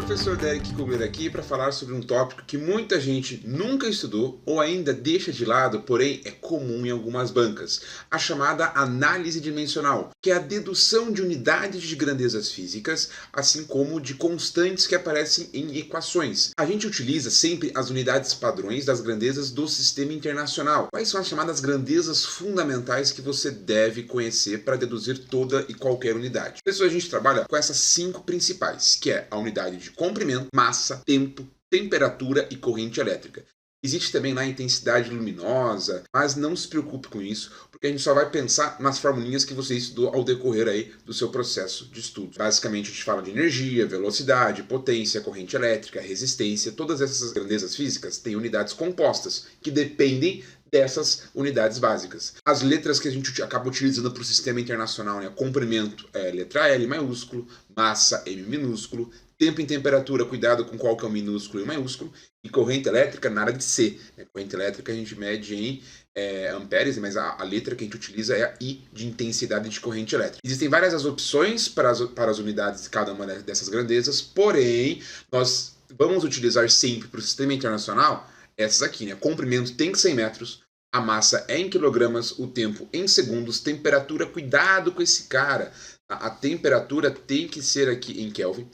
Professor Derek Comer aqui para falar sobre um tópico que muita gente nunca estudou ou ainda deixa de lado, porém é comum em algumas bancas, a chamada análise dimensional, que é a dedução de unidades de grandezas físicas, assim como de constantes que aparecem em equações. A gente utiliza sempre as unidades padrões das grandezas do sistema internacional. Quais são as chamadas grandezas fundamentais que você deve conhecer para deduzir toda e qualquer unidade? Pessoal, a gente trabalha com essas 5 principais, que é a unidade de comprimento, massa, tempo, temperatura e corrente elétrica. Existe também lá a intensidade luminosa, mas não se preocupe com isso, porque a gente só vai pensar nas formulinhas que você estudou ao decorrer aí do seu processo de estudo. Basicamente a gente fala de energia, velocidade, potência, corrente elétrica, resistência. Todas essas grandezas físicas têm unidades compostas, que dependem dessas unidades básicas. As letras que a gente acaba utilizando para o sistema internacional, né? Comprimento é letra L maiúsculo, massa M minúsculo, tempo e temperatura, cuidado com qual que é o minúsculo e o maiúsculo, e corrente elétrica nada de C. Né? Corrente elétrica a gente mede em amperes, mas a letra que a gente utiliza é a I de intensidade de corrente elétrica. Existem várias as opções para as unidades de cada uma dessas grandezas, porém, nós vamos utilizar sempre para o sistema internacional essas aqui, né? Comprimento tem que ser em metros, a massa é em quilogramas, o tempo em segundos, temperatura, cuidado com esse cara, a temperatura tem que ser aqui em Kelvin,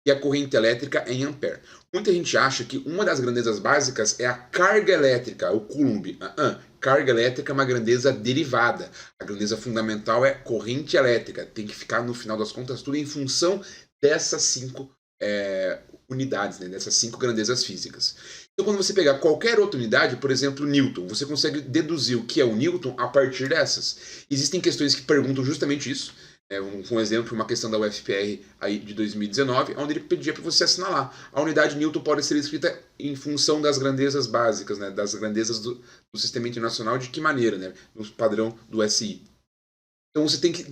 e a corrente elétrica é em ampere. Muita gente acha que uma das grandezas básicas é a carga elétrica, o Coulomb. Carga elétrica é uma grandeza derivada. A grandeza fundamental é corrente elétrica. Tem que ficar, no final das contas, tudo em função dessas 5 unidades, né? Dessas 5 grandezas físicas. Então, quando você pegar qualquer outra unidade, por exemplo, Newton, você consegue deduzir o que é o Newton a partir dessas. Existem questões que perguntam justamente isso. Um exemplo, uma questão da UFPR aí de 2019, onde ele pedia para você assinalar. A unidade Newton pode ser escrita em função das grandezas básicas, né, das grandezas do sistema internacional, de que maneira, né, no padrão do SI. Então você tem que,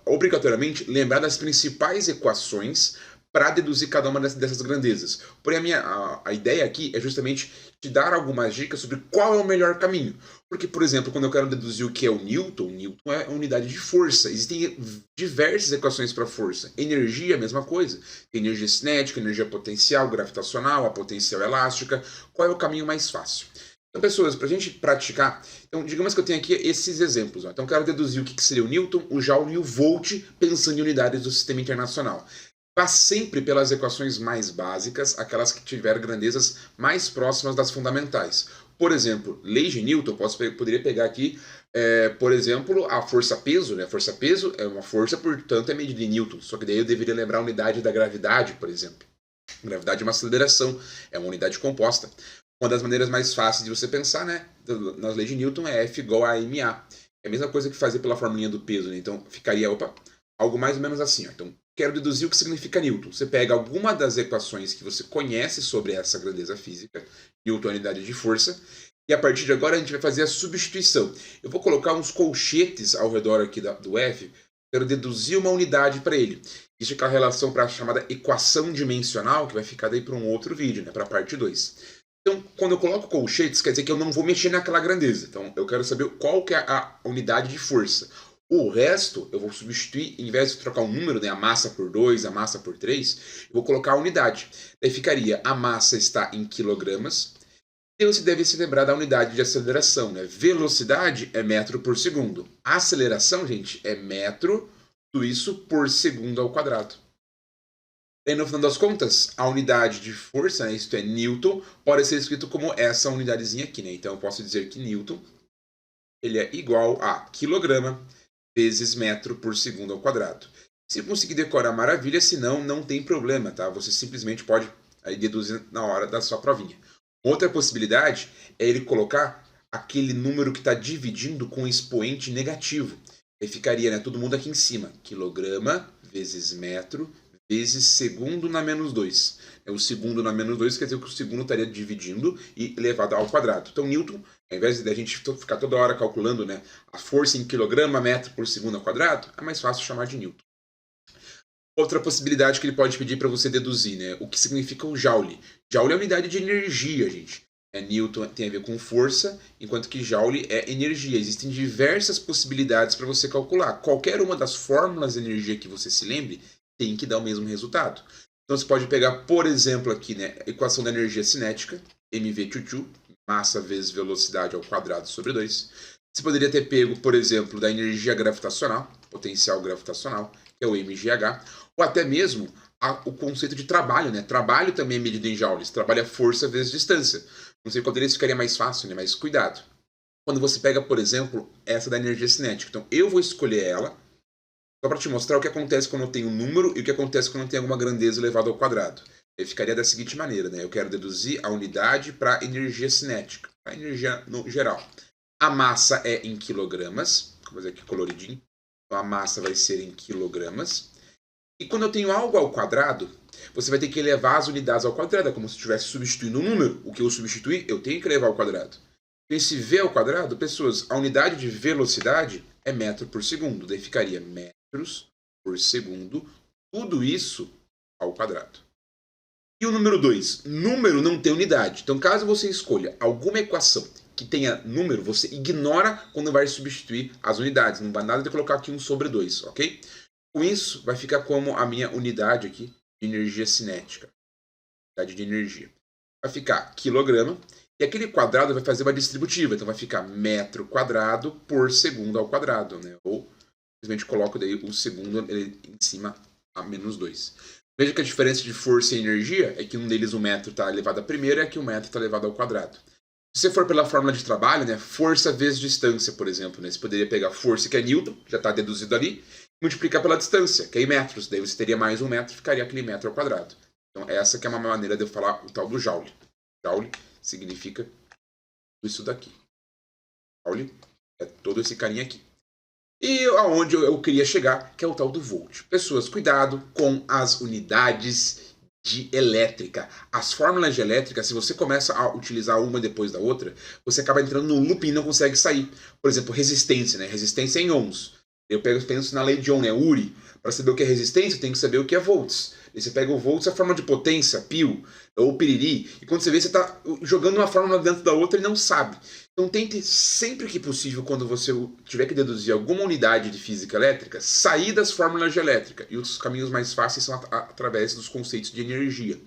obrigatoriamente, lembrar das principais equações para deduzir cada uma dessas grandezas. Porém, a ideia aqui é justamente te dar algumas dicas sobre qual é o melhor caminho. Porque, por exemplo, quando eu quero deduzir o que é o Newton é a unidade de força. Existem diversas equações para força. Energia, a mesma coisa. Energia cinética, energia potencial, gravitacional, a potencial elástica. Qual é o caminho mais fácil? Então, pessoas, para a gente praticar, então, digamos que eu tenho aqui esses exemplos. Ó. Então, eu quero deduzir o que seria o Newton, o Joule e o Volt, pensando em unidades do sistema internacional. Vá sempre pelas equações mais básicas, aquelas que tiveram grandezas mais próximas das fundamentais. Por exemplo, lei de Newton, poderia pegar aqui, por exemplo, a força-peso. Né? Força-peso é uma força, portanto é medida em Newton. Só que daí eu deveria lembrar a unidade da gravidade, por exemplo. Gravidade é uma aceleração, é uma unidade composta. Uma das maneiras mais fáceis de você pensar, né, nas leis de Newton é F igual a ma. É a mesma coisa que fazer pela formulinha do peso. Né? Então ficaria, algo mais ou menos assim. Ó. Então, quero deduzir o que significa Newton. Você pega alguma das equações que você conhece sobre essa grandeza física, Newton é a unidade de força, e a partir de agora a gente vai fazer a substituição. Eu vou colocar uns colchetes ao redor aqui do F, quero deduzir uma unidade para ele. Existe aquela relação para a chamada equação dimensional, que vai ficar daí para um outro vídeo, né, para a parte 2. Então, quando eu coloco colchetes, quer dizer que eu não vou mexer naquela grandeza. Então, eu quero saber qual que é a unidade de força. O resto, eu vou substituir, em vez de trocar um número, né, a massa por 2, a massa por 3, eu vou colocar a unidade. Daí ficaria, a massa está em quilogramas, e você deve se lembrar da unidade de aceleração. Né? Velocidade é metro por segundo. A aceleração, gente, é metro, tudo isso por segundo ao quadrado. E no final das contas, a unidade de força, né, isto é Newton, pode ser escrito como essa unidadezinha aqui. Né? Então eu posso dizer que Newton ele é igual a quilograma vezes metro por segundo ao quadrado. Se conseguir decorar, maravilha, se não, não tem problema, tá? Você simplesmente pode aí deduzir na hora da sua provinha. Outra possibilidade é ele colocar aquele número que está dividindo com expoente negativo. Aí ficaria, né, todo mundo aqui em cima, quilograma vezes metro vezes segundo na menos 2. O segundo na menos 2 quer dizer que o segundo estaria dividindo e elevado ao quadrado. Então, Newton, ao invés de a gente ficar toda hora calculando, né, a força em quilograma metro por segundo ao quadrado, é mais fácil chamar de Newton. Outra possibilidade que ele pode pedir para você deduzir, né, o que significa o Joule. Joule é a unidade de energia, gente. Newton tem a ver com força, enquanto que Joule é energia. Existem diversas possibilidades para você calcular. Qualquer uma das fórmulas de energia que você se lembre tem que dar o mesmo resultado. Então você pode pegar, por exemplo, aqui, né, a equação da energia cinética, mv/2, massa vezes velocidade ao quadrado sobre 2. Você poderia ter pego, por exemplo, da energia gravitacional, potencial gravitacional, que é o mgh, ou até mesmo o conceito de trabalho, né? Trabalho também é medido em joules. Trabalho é força vezes distância. Não sei qual deles ficaria mais fácil, né? Mas cuidado. Quando você pega, por exemplo, essa da energia cinética. Então, eu vou escolher ela só para te mostrar o que acontece quando eu tenho um número e o que acontece quando eu tenho alguma grandeza elevada ao quadrado. Ele ficaria da seguinte maneira, né? Eu quero deduzir a unidade para energia cinética, para energia no geral. A massa é em quilogramas. Vou fazer aqui coloridinho. Então, a massa vai ser em quilogramas. E quando eu tenho algo ao quadrado, você vai ter que elevar as unidades ao quadrado. É como se estivesse substituindo um número. O que eu substituir, eu tenho que elevar ao quadrado. Esse v ao quadrado, pessoas, a unidade de velocidade é metro por segundo. Daí ficaria metros por segundo. Tudo isso ao quadrado. E o número 2? Número não tem unidade. Então, caso você escolha alguma equação que tenha número, você ignora quando vai substituir as unidades. Não vai nada de colocar aqui 1 sobre 2, ok? Com isso, vai ficar como a minha unidade aqui de energia cinética. Unidade de energia. Vai ficar quilograma. E aquele quadrado vai fazer uma distributiva. Então vai ficar metro quadrado por segundo ao quadrado, né? Ou simplesmente coloco daí o segundo em cima a menos 2. Veja que a diferença de força e energia é que um deles o metro está elevado a primeiro e aqui o metro está elevado ao quadrado. Se você for pela fórmula de trabalho, né? Força vezes distância, por exemplo. Né? Você poderia pegar força, que é Newton, já está deduzido ali, multiplicar pela distância, que é em metros. Daí você teria mais um metro, ficaria aquele metro ao quadrado. Então essa que é uma maneira de eu falar o tal do Joule. Joule significa isso daqui. Joule é todo esse carinha aqui. E aonde eu queria chegar, que é o tal do volt. Pessoas, cuidado com as unidades de elétrica. As fórmulas de elétrica, se você começa a utilizar uma depois da outra, você acaba entrando num loop e não consegue sair. Por exemplo, resistência, né? Resistência em ohms. Eu penso na lei de Ohm, né? Uri. Para saber o que é resistência, tem que saber o que é volts. E você pega o volts, a forma de potência, pio, ou piriri, e quando você vê, você está jogando uma fórmula dentro da outra e não sabe. Então tente, sempre que possível, quando você tiver que deduzir alguma unidade de física elétrica, sair das fórmulas de elétrica. E os caminhos mais fáceis são através dos conceitos de energia.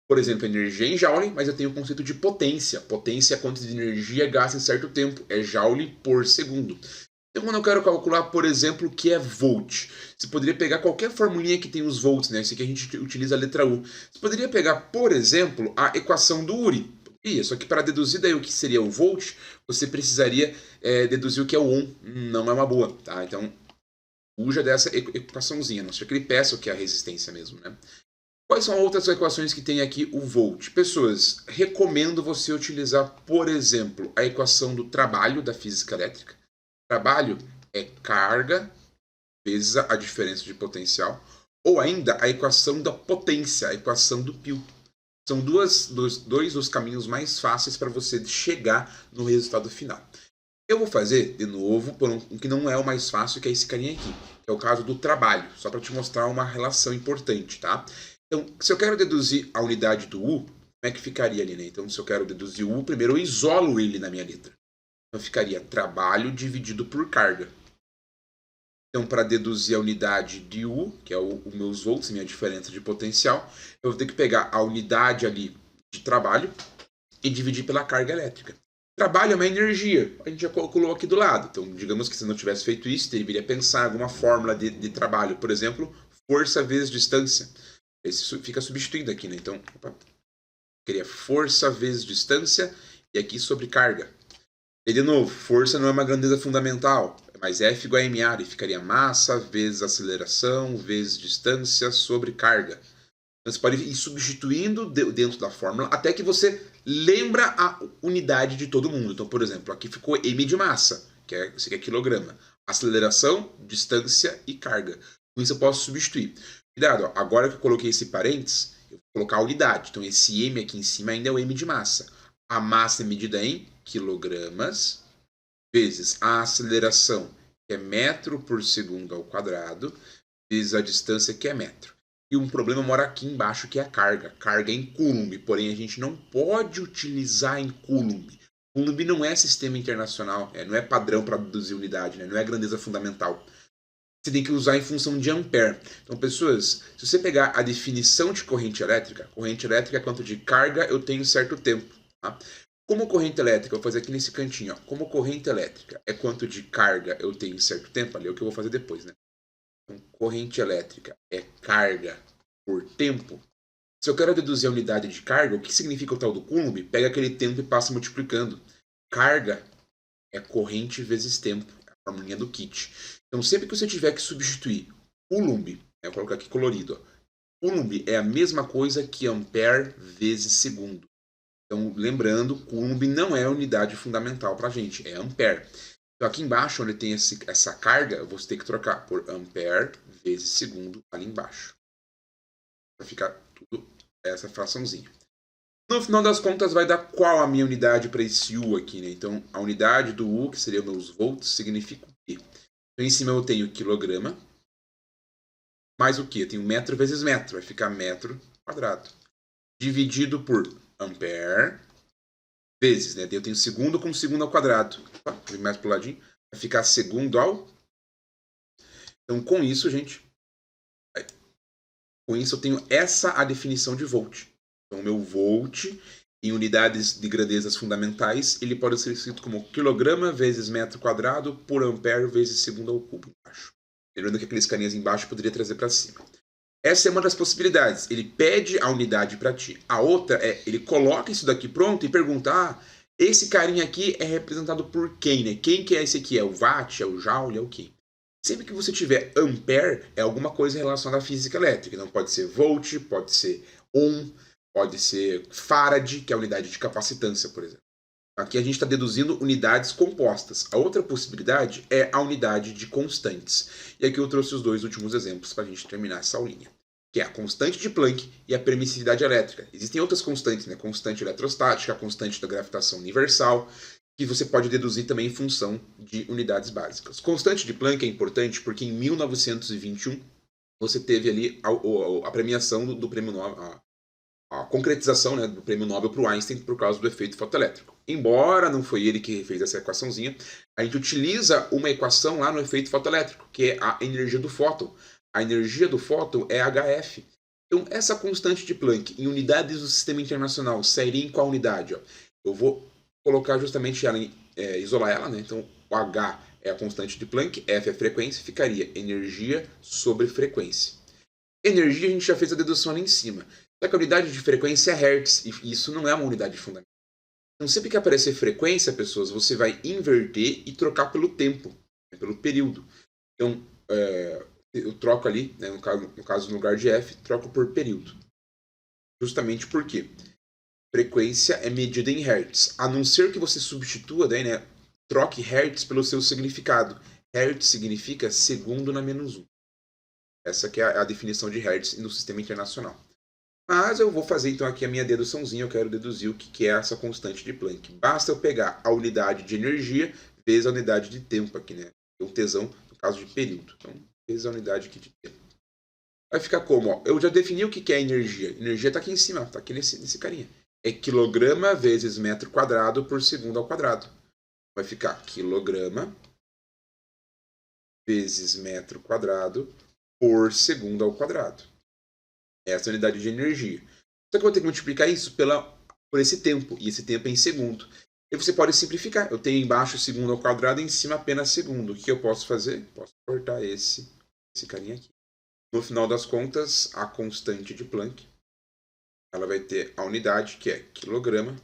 Por exemplo, energia em joule, mas eu tenho o conceito de potência. Potência é quanto de energia gasta em certo tempo. É joule por segundo. Então, quando eu quero calcular, por exemplo, o que é volt, você poderia pegar qualquer formulinha que tem os volts, né? Esse aqui a gente utiliza a letra U. Você poderia pegar, por exemplo, a equação do Uri. Só que para deduzir daí o que seria o volt, você precisaria deduzir o que é o ohm. Não é uma boa, tá? Então, fuja dessa equaçãozinha, não seja que ele peça o que é a resistência mesmo, né? Quais são outras equações que tem aqui o volt? Pessoas, recomendo você utilizar, por exemplo, a equação do trabalho da física elétrica. Trabalho é carga vezes a diferença de potencial, ou ainda a equação da potência, a equação do pio. São dois dos caminhos mais fáceis para você chegar no resultado final. Eu vou fazer, de novo, por um que não é o mais fácil, que é esse carinha aqui, que é o caso do trabalho, só para te mostrar uma relação importante, tá? Então, se eu quero deduzir a unidade do U, como é que ficaria ali, né? Então, se eu quero deduzir o U, primeiro eu isolo ele na minha letra. Então ficaria trabalho dividido por carga. Então, para deduzir a unidade de U, que é o meus volts, minha diferença de potencial, eu vou ter que pegar a unidade ali de trabalho e dividir pela carga elétrica. Trabalho é uma energia, a gente já calculou aqui do lado. Então, digamos que se não tivesse feito isso, deveria pensar em alguma fórmula de trabalho. Por exemplo, força vezes distância. Esse fica substituindo aqui, né? Então, queria força vezes distância e aqui sobre carga. E de novo, força não é uma grandeza fundamental, mas F igual a ma, e ficaria massa vezes aceleração vezes distância sobre carga. Então você pode ir substituindo dentro da fórmula até que você lembra a unidade de todo mundo. Então, por exemplo, aqui ficou m de massa, isso aqui é quilograma. Aceleração, distância e carga. Com isso eu posso substituir. Cuidado, ó, agora que eu coloquei esse parênteses, eu vou colocar a unidade. Então esse m aqui em cima ainda é o m de massa. A massa é medida em quilogramas, vezes a aceleração, que é metro por segundo ao quadrado, vezes a distância, que é metro. E um problema mora aqui embaixo, que é a carga. Carga é em Coulomb, porém a gente não pode utilizar em Coulomb. Coulomb não é sistema internacional, não é padrão para deduzir unidade, né? Não é grandeza fundamental. você tem que usar em função de ampere. Então, pessoas, se você pegar a definição de corrente elétrica é quanto de carga eu tenho certo tempo. Tá? Como corrente elétrica, eu vou fazer aqui nesse cantinho, ó, como corrente elétrica é quanto de carga eu tenho certo tempo, ali é o que eu vou fazer depois, né? Então, corrente elétrica é carga por tempo. Se eu quero deduzir a unidade de carga, o que significa o tal do Coulomb? Pega aquele tempo e passa multiplicando. Carga é corrente vezes tempo, é a formulinha do kit. Então, sempre que você tiver que substituir Coulomb, eu vou colocar aqui colorido, ó, Coulomb é a mesma coisa que ampere vezes segundo. Então, lembrando, Coulomb não é a unidade fundamental para a gente, é ampere. Então, aqui embaixo, onde tem essa carga, eu vou ter que trocar por ampere vezes segundo ali embaixo. Para ficar tudo essa fraçãozinha. No final das contas, vai dar qual a minha unidade para esse U aqui, né? Então, a unidade do U, que seria meus volts, significa o quê? Então, em cima eu tenho quilograma, mais o quê? Eu tenho metro vezes metro, vai ficar metro quadrado. Dividido por ampere, vezes, né? Eu tenho segundo com segundo ao quadrado. Vou mais pro ladinho, vai ficar segundo ao... Então, com isso, gente, com isso eu tenho essa a definição de volt. Então, o meu volt, em unidades de grandezas fundamentais, ele pode ser escrito como quilograma vezes metro quadrado por ampere vezes segundo ao cubo embaixo. Lembrando que aqueles caninhas embaixo poderia trazer para cima. Essa é uma das possibilidades. Ele pede a unidade para ti. A outra é, ele coloca isso daqui pronto e pergunta, esse carinha aqui é representado por quem, né? Quem que é esse aqui? É o watt, é o joule, é o quê? Sempre que você tiver ampere, é alguma coisa relacionada à física elétrica. Então pode ser volt, pode ser ohm, pode ser farad, que é a unidade de capacitância, por exemplo. Aqui a gente está deduzindo unidades compostas. A outra possibilidade é a unidade de constantes. E aqui eu trouxe os dois últimos exemplos para a gente terminar essa aulinha. Que é a constante de Planck e a permissividade elétrica. Existem outras constantes, né? Constante eletrostática, a constante da gravitação universal, que você pode deduzir também em função de unidades básicas. Constante de Planck é importante porque em 1921 você teve ali a premiação do prêmio Nobel, a concretização, né, do prêmio Nobel para o Einstein por causa do efeito fotoelétrico. Embora não foi ele que fez essa equaçãozinha, a gente utiliza uma equação lá no efeito fotoelétrico, que é a energia do fóton. A energia do fóton é HF. Então, essa constante de Planck em unidades do sistema internacional sairia em qual unidade? Ó? Eu vou colocar justamente ela, isolar ela, né? Então, o H é a constante de Planck, F é a frequência, ficaria energia sobre frequência. Energia a gente já fez a dedução ali em cima. Só que a unidade de frequência é Hertz, e isso não é uma unidade fundamental. Então, sempre que aparecer frequência, pessoas, você vai inverter e trocar pelo tempo, né, pelo período. Então, eu troco ali, né, no caso, no lugar de F, troco por período. Justamente porque frequência é medida em Hertz. A não ser que você substitua, daí, né, troque Hertz pelo seu significado. Hertz significa segundo na menos 1. Essa que é a definição de Hertz no sistema internacional. Mas eu vou fazer então aqui a minha deduçãozinha, eu quero deduzir o que é essa constante de Planck. Basta eu pegar a unidade de energia vezes a unidade de tempo aqui, né? O tesão no caso de período. Então, vezes a unidade aqui de tempo. Vai ficar como? Ó, eu já defini o que é energia. Energia está aqui em cima, está aqui nesse carinha. É quilograma vezes metro quadrado por segundo ao quadrado. Vai ficar quilograma vezes metro quadrado por segundo ao quadrado. Essa é a unidade de energia. Só que eu vou ter que multiplicar isso por esse tempo, e esse tempo é em segundo. E você pode simplificar. Eu tenho embaixo segundo ao quadrado e em cima apenas segundo. O que eu posso fazer? Posso cortar esse carinha aqui. No final das contas, a constante de Planck, ela vai ter a unidade, que é quilograma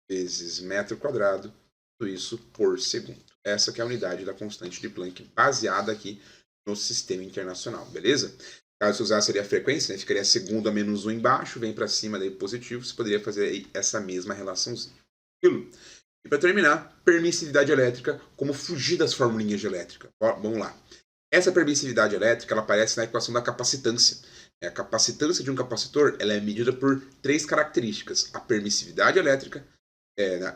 vezes metro quadrado, tudo isso por segundo. Essa que é a unidade da constante de Planck, baseada aqui no sistema internacional, beleza? Caso você usasse ali a frequência, né, ficaria segundo a menos 1 embaixo, vem para cima daí positivo, você poderia fazer aí essa mesma relaçãozinha. E para terminar, permissividade elétrica, como fugir das formulinhas de elétrica. Ó, vamos lá. Essa permissividade elétrica ela aparece na equação da capacitância. A capacitância de um capacitor ela é medida por 3 características. A permissividade elétrica,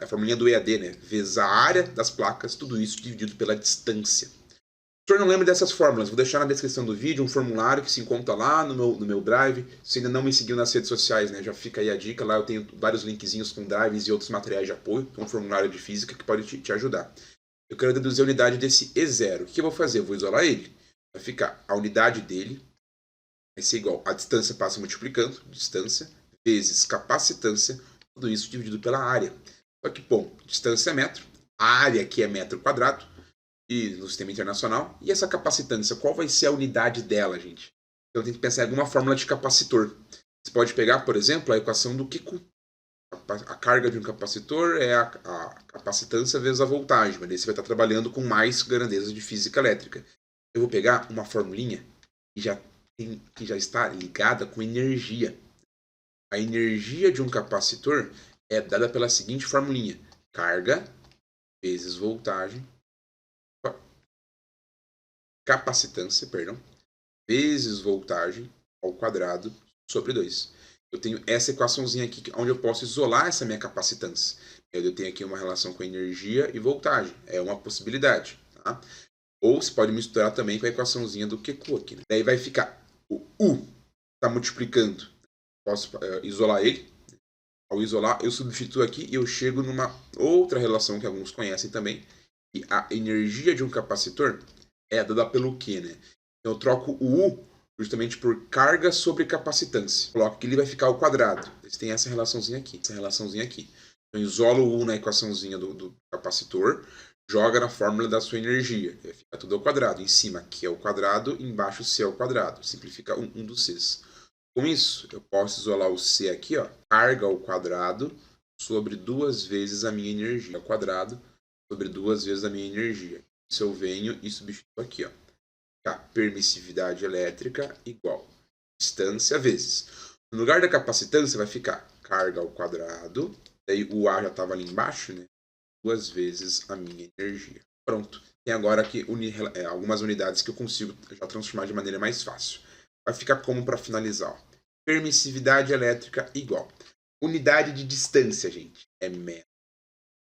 a formulinha do EAD, né, vezes a área das placas, tudo isso dividido pela distância. Se o senhor não lembra dessas fórmulas, vou deixar na descrição do vídeo um formulário que se encontra lá no meu Drive. Se ainda não me seguiu nas redes sociais, né, já fica aí a dica. Lá eu tenho vários linkzinhos com drives e outros materiais de apoio. Um formulário de física que pode te ajudar. Eu quero deduzir a unidade desse E0. O que eu vou fazer? Eu vou isolar ele. Vai ficar a unidade dele, vai ser igual a distância passa multiplicando, distância vezes capacitância, tudo isso dividido pela área. Só que, bom, distância é metro, a área aqui é metro quadrado, e no sistema internacional. E essa capacitância, qual vai ser a unidade dela, gente? Então tem que pensar em alguma fórmula de capacitor. Você pode pegar, por exemplo, a equação do Q. A carga de um capacitor é a capacitância vezes a voltagem, mas daí você vai estar trabalhando com mais grandezas de física elétrica. Eu vou pegar uma formulinha que já está ligada com energia. A energia de um capacitor é dada pela seguinte formulinha: carga vezes voltagem, capacitância, perdão, vezes voltagem ao quadrado sobre 2. Eu tenho essa equaçãozinha aqui, onde eu posso isolar essa minha capacitância. Eu tenho aqui uma relação com energia e voltagem. É uma possibilidade. Tá? Ou você pode misturar também com a equaçãozinha do QQ aqui. Né? Daí vai ficar o U está multiplicando. Posso isolar ele. Ao isolar, eu substituo aqui e eu chego numa outra relação que alguns conhecem também. E a energia de um capacitor é dada pelo Q, né? Então eu troco o U justamente por carga sobre capacitância. Coloco que ele vai ficar ao quadrado. Você tem essa relaçãozinha aqui. Então isolo o U na equaçãozinha do capacitor, joga na fórmula da sua energia. Fica tudo ao quadrado. Em cima Q ao quadrado, embaixo C ao quadrado. Simplifica um dos Cs. Com isso, eu posso isolar o C aqui, ó, carga ao quadrado sobre 2 vezes a minha energia. Ao quadrado sobre 2 vezes a minha energia. Isso eu venho e substituo aqui, ó. A permissividade elétrica igual distância vezes. No lugar da capacitância vai ficar carga ao quadrado. Daí o A já estava ali embaixo, né? 2 vezes a minha energia. Pronto. Tem agora aqui algumas unidades que eu consigo já transformar de maneira mais fácil. Vai ficar como para finalizar? Ó. Permissividade elétrica igual. Unidade de distância, gente, é metro.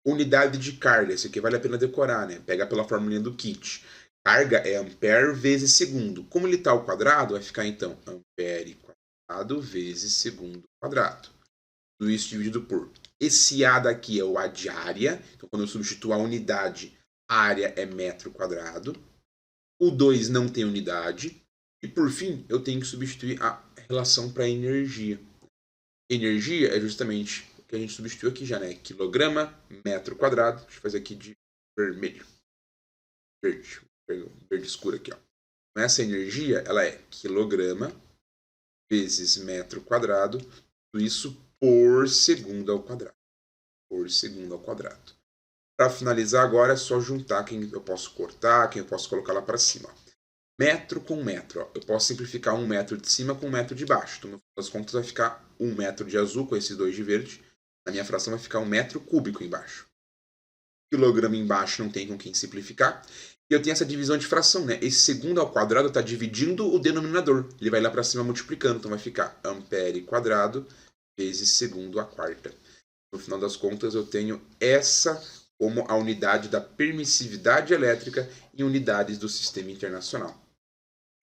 Unidade de carga, isso aqui vale a pena decorar, né? Pega pela formulinha do kit. Carga é ampere vezes segundo. Como ele está ao quadrado, vai ficar então ampere quadrado vezes segundo quadrado. Tudo isso dividido por... Esse A daqui é o A de área. Então, quando eu substituo a unidade, a área é metro quadrado. O 2 não tem unidade. E, por fim, eu tenho que substituir a relação para energia. Energia é justamente o que a gente substituiu aqui já, né? Quilograma, metro quadrado. Deixa eu fazer aqui de vermelho. Verde escuro aqui, ó. Essa energia, ela é quilograma vezes metro quadrado. Tudo isso por segundo ao quadrado. Por segundo ao quadrado. Para finalizar agora, é só juntar quem eu posso cortar, quem eu posso colocar lá para cima, ó. Metro com metro. Ó. Eu posso simplificar 1 metro de cima com 1 metro de baixo. Então, no final das contas, vai ficar 1 metro de azul com esses 2 de verde. Na minha fração vai ficar 1 metro cúbico embaixo. Quilograma embaixo não tem com quem simplificar. E eu tenho essa divisão de fração, né? Esse segundo ao quadrado está dividindo o denominador. Ele vai lá para cima multiplicando. Então vai ficar ampere quadrado vezes segundo a quarta. No final das contas, eu tenho essa como a unidade da permissividade elétrica em unidades do sistema internacional.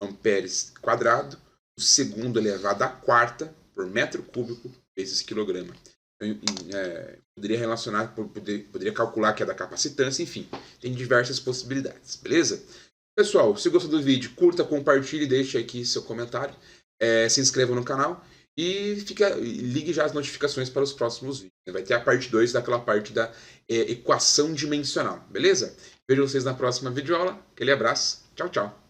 Amperes quadrado, o segundo elevado à quarta por metro cúbico vezes quilograma. Poderia relacionar, poderia calcular que é da capacitância, enfim, tem diversas possibilidades, beleza? Pessoal, se gostou do vídeo, curta, compartilhe, deixe aqui seu comentário, se inscreva no canal e ligue já as notificações para os próximos vídeos. Vai ter a parte 2 daquela parte da equação dimensional, beleza? Vejo vocês na próxima videoaula, aquele abraço, tchau, tchau!